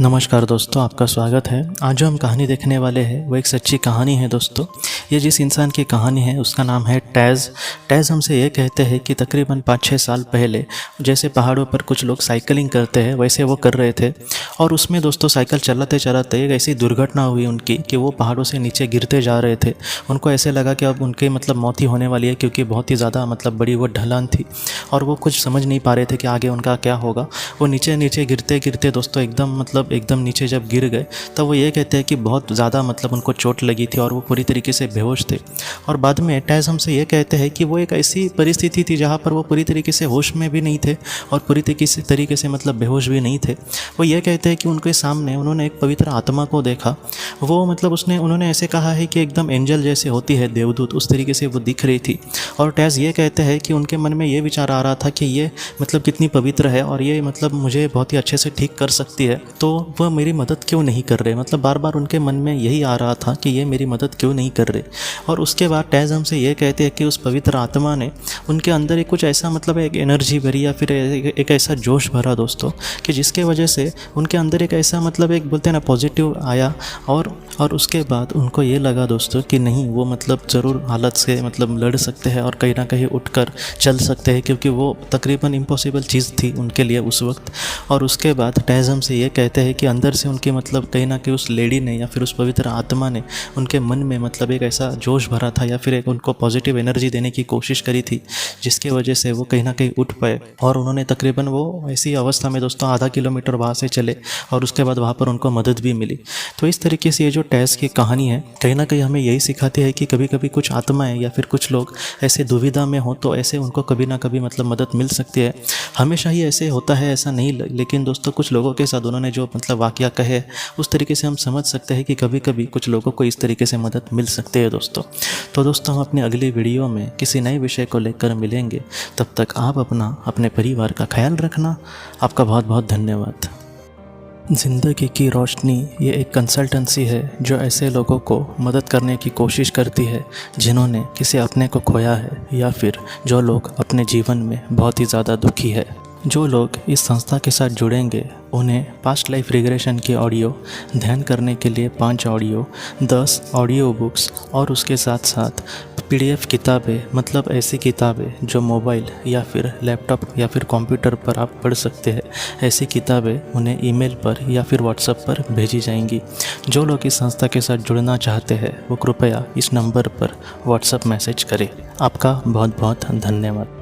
नमस्कार दोस्तों, आपका स्वागत है। आज जो हम कहानी देखने वाले हैं वो एक सच्ची कहानी है दोस्तों। ये जिस इंसान की कहानी है उसका नाम है टैज़। टैज़ हमसे ये कहते हैं कि तकरीबन 5-6 साल पहले जैसे पहाड़ों पर कुछ लोग साइकिलिंग करते हैं वैसे वो कर रहे थे, और उसमें दोस्तों साइकिल चलाते चलाते एक ऐसी दुर्घटना हुई उनकी कि वो पहाड़ों से नीचे गिरते जा रहे थे। उनको ऐसे लगा कि अब उनके मौत ही होने वाली है, क्योंकि बहुत ही ज़्यादा बड़ी वो ढलान थी और वो कुछ समझ नहीं पा रहे थे कि आगे उनका क्या होगा। वो नीचे नीचे गिरते गिरते दोस्तों एकदम नीचे जब गिर गए तब वो ये कहते हैं कि बहुत ज़्यादा उनको चोट लगी थी और वो पूरी तरीके से बेहोश थे। और बाद में टैज़ हमसे ये कहते हैं कि वो एक ऐसी परिस्थिति थी जहाँ पर वो पूरी तरीके से होश में भी नहीं थे और पूरी तरीके से बेहोश भी नहीं थे। वो ये कहते हैं कि उनके सामने उन्होंने एक पवित्र आत्मा को देखा। वो उन्होंने ऐसे कहा है कि एकदम एंजल जैसे होती है, देवदूत, उस तरीके से वो दिख रही थी। और टैज़ ये कहते हैं कि उनके मन में ये विचार आ रहा था कि ये कितनी पवित्र है और ये मुझे बहुत ही अच्छे से ठीक कर सकती है, तो वह मेरी मदद क्यों नहीं कर रहे। बार बार उनके मन में यही आ रहा था कि ये मेरी मदद क्यों नहीं कर रहे। और उसके बाद टैज़ हमसे ये कहते हैं कि उस पवित्र आत्मा ने उनके अंदर एक कुछ ऐसा एक एनर्जी भरी या फिर एक ऐसा जोश भरा दोस्तों, कि जिसके वजह से उनके अंदर एक ऐसा एक बोलते हैं ना पॉजिटिव आया। और उसके बाद उनको ये लगा दोस्तों कि नहीं, वो ज़रूर हालत से लड़ सकते हैं और कहीं ना कहीं उठकर चल सकते हैं, क्योंकि वो तकरीबन इम्पॉसिबल चीज़ थी उनके लिए उस वक्त। और उसके बाद टैज़ हमसे ये कहते हैं कि अंदर से उनके कहीं ना कहीं उस लेडी ने या फिर उस पवित्र आत्मा ने उनके मन में एक ऐसा जोश भरा था या फिर एक उनको पॉजिटिव एनर्जी देने की कोशिश करी थी, जिसके वजह से वो कहीं ना कहीं उठ पाए। और उन्होंने तकरीबन वो ऐसी अवस्था में दोस्तों आधा किलोमीटर वहाँ से चले और उसके बाद वहाँ पर उनको मदद भी मिली। तो इस तरीके से ये जो टैज़ की कहानी है कहीं ना कहीं हमें यही सिखाती है कि कभी कभी कुछ आत्माएं या फिर कुछ लोग ऐसे दुविधा में हो तो ऐसे उनको कभी ना कभी मदद मिल सकती है। हमेशा ही ऐसे होता है ऐसा नहीं, लेकिन दोस्तों कुछ लोगों के साथ उन्होंने जो वाकया कहे उस तरीके से हम समझ सकते हैं कि कभी कभी कुछ लोगों को इस तरीके से मदद मिल सकती है दोस्तों। तो दोस्तों हम अपनी अगली वीडियो में किसी नए विषय को लेकर मिलेंगे। तब तक आप अपने परिवार का ख्याल रखना। आपका बहुत बहुत धन्यवाद। ज़िंदगी की रोशनी ये एक कंसल्टेंसी है जो ऐसे लोगों को मदद करने की कोशिश करती है जिन्होंने किसी अपने को खोया है या फिर जो लोग अपने जीवन में बहुत ही ज़्यादा दुखी है। जो लोग इस संस्था के साथ जुड़ेंगे उन्हें पास्ट लाइफ रिग्रेशन की ऑडियो, ध्यान करने के लिए 5 ऑडियो, 10 ऑडियो बुक्स और उसके साथ साथ PDF किताबें, ऐसी किताबें जो मोबाइल या फिर लैपटॉप या फिर कंप्यूटर पर आप पढ़ सकते हैं, ऐसी किताबें उन्हें ईमेल पर या फिर व्हाट्सएप पर भेजी जाएंगी। जो लोग इस संस्था के साथ जुड़ना चाहते हैं वो कृपया इस नंबर पर व्हाट्सएप मैसेज करें। आपका बहुत बहुत धन्यवाद।